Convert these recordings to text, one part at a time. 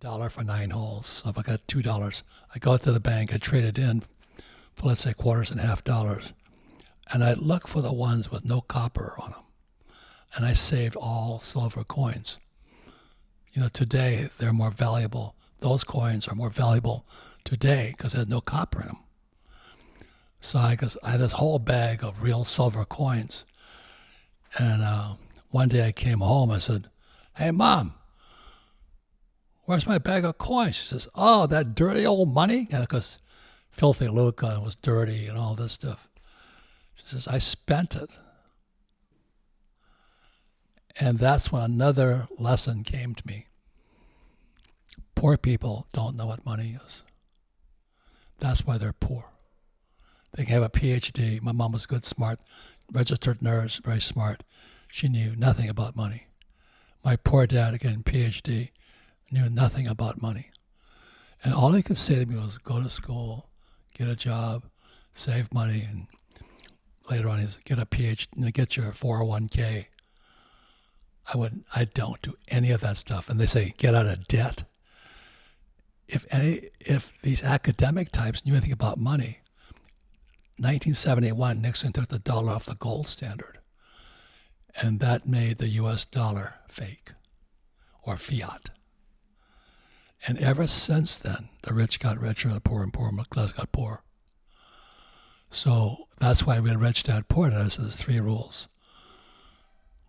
dollar for 9 holes. So if I got $2, I go to the bank, I trade it in for, let's say, quarters and half dollars. And I look for the ones with no copper on them. And I saved all silver coins. Today they're more valuable. Those coins are more valuable today because they had no copper in them. So I had this whole bag of real silver coins. And one day I came home and said, "Hey, Mom, where's my bag of coins?" She says, "Oh, that dirty old money?" Because Filthy Luca was dirty and all this stuff. She says, "I spent it." And that's when another lesson came to me. Poor people don't know what money is. That's why they're poor. They can have a PhD. My mom was good, smart, registered nurse, very smart. She knew nothing about money. My poor dad, again, PhD, knew nothing about money. And all he could say to me was, go to school, get a job, save money, and later on he's get a PhD, get your 401k. I don't do any of that stuff. And they say, get out of debt. If these academic types knew anything about money, 1971, Nixon took the dollar off the gold standard. And that made the US dollar fake or fiat. And ever since then, the rich got richer, the poor and poor, middle class got poor. So that's why we had Rich Dad Poor Dad. So there's 3 rules.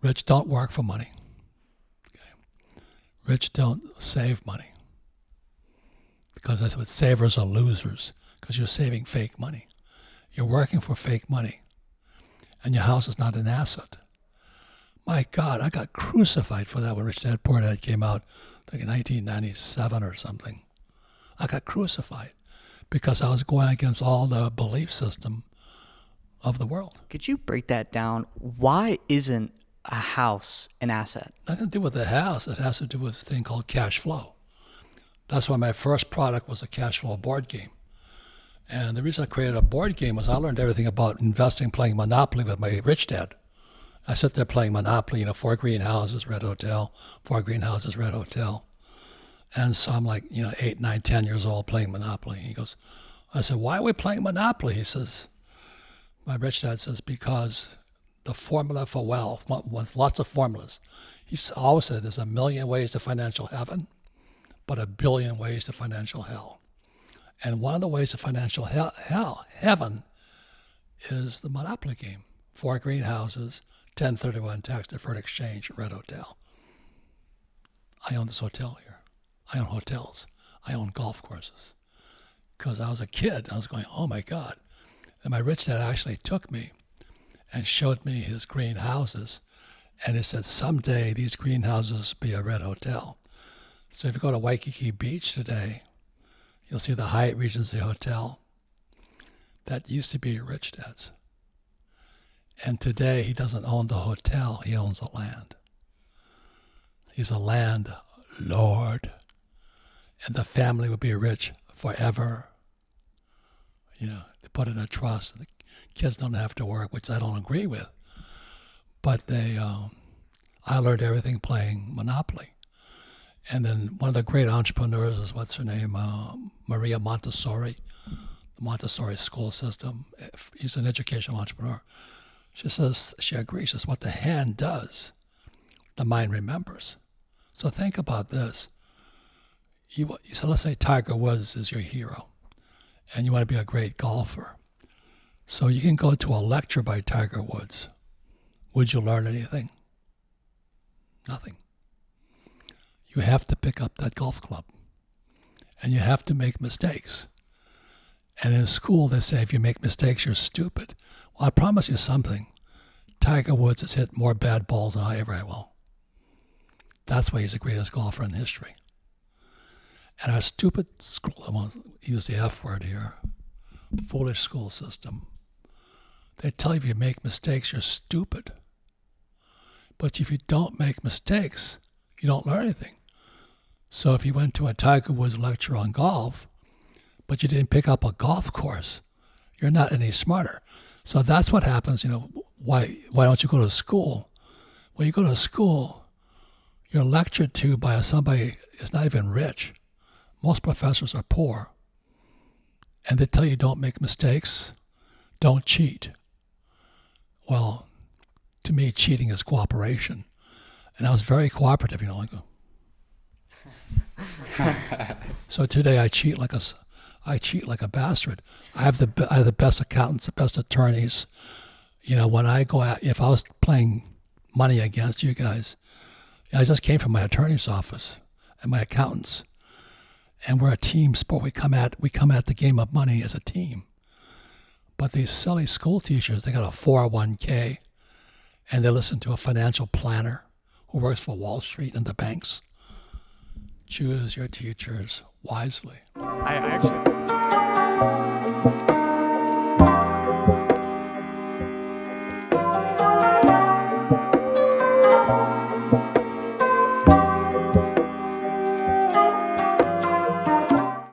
Rich don't work for money. Okay. Rich don't save money. Because that's what savers are losers, because you're saving fake money. You're working for fake money. And your house is not an asset. My God, I got crucified for that when Rich Dad Poor Dad came out, I think in 1997 or something. I got crucified because I was going against all the belief system of the world. Could you break that down? Why isn't a house an asset? Nothing to do with the house. It has to do with a thing called Cashflow. That's why my first product was a Cashflow board game. And the reason I created a board game was I learned everything about investing, playing Monopoly with my rich dad. I sit there playing Monopoly, 4 greenhouses, red hotel, 4 greenhouses, red hotel. And so I'm like, 8, 9, 10 years old playing Monopoly. I said, "Why are we playing Monopoly?" He says, my rich dad says, "Because the formula for wealth, with lots of formulas." He always said there's 1,000,000 ways to financial heaven, but 1,000,000,000 ways to financial hell. And one of the ways to financial heaven is the Monopoly game. 4 greenhouses, 1031 tax deferred exchange, red hotel. I own this hotel here. I own hotels. I own golf courses. Because I was a kid, I was going, oh my God. And my rich dad actually took me and showed me his greenhouses. And he said, someday these greenhouses will be a red hotel. So if you go to Waikiki Beach today, you'll see the Hyatt Regency Hotel. That used to be rich dad's. And today he doesn't own the hotel, he owns the land. He's a landlord. And the family will be rich forever. They put it in a trust, and the kids don't have to work, which I don't agree with. But I learned everything playing Monopoly. And then one of the great entrepreneurs is, what's her name, Maria Montessori, the Montessori school system. He's an educational entrepreneur. She says, she agrees, she says, what the hand does, the mind remembers. So think about this. So let's say Tiger Woods is your hero, and you want to be a great golfer. So you can go to a lecture by Tiger Woods. Would you learn anything? Nothing. You have to pick up that golf club, and you have to make mistakes. And in school, they say if you make mistakes, you're stupid. Well, I promise you something. Tiger Woods has hit more bad balls than I ever will. That's why he's the greatest golfer in history. And our stupid school, I won't use the F word here, foolish school system, they tell you if you make mistakes, you're stupid. But if you don't make mistakes, you don't learn anything. So if you went to a Tiger Woods lecture on golf, but you didn't pick up a golf course, you're not any smarter. So that's what happens, why don't you go to school? Well, you go to school, you're lectured to by somebody who's not even rich. most professors are poor, and they tell you don't make mistakes, don't cheat. Well, to me, cheating is cooperation. And I was very cooperative, like so today I cheat like a bastard. I have the best accountants, the best attorneys. When I go out, if I was playing money against you guys, I just came from my attorney's office and my accountants, and we're a team sport. We come at the game of money as a team. But these silly school teachers, they got a 401k, and they listen to a financial planner who works for Wall Street and the banks. Choose your teachers wisely. I actually